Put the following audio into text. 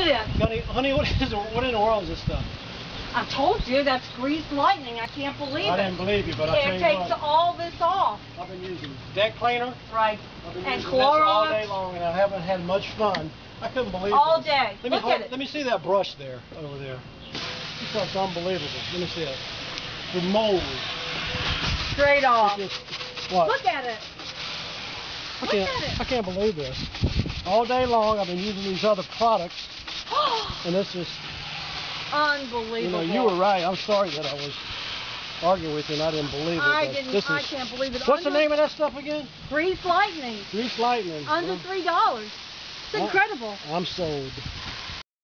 it is. Honey, what in the world is this stuff? I told you, that's greased lightning. I can't believe it. I didn't believe you, but I tell It you takes what. all this off. I've been using deck cleaner. Right. I've been And using this all Clorox. day long, and I haven't had much fun. I couldn't believe it. All day. Look at it. Let me see that brush there, over there. This stuff's unbelievable. Let me see it. The mold. Straight off. What? Look at it. I can't believe this. All day long, I've been using these other products, and this is Unbelievable. You were right. I'm sorry that I was arguing with you and I didn't believe it. I can't believe it. What's the name of that stuff again? Greased lightning. Greased lightning. Under $3. It's incredible. I'm sold.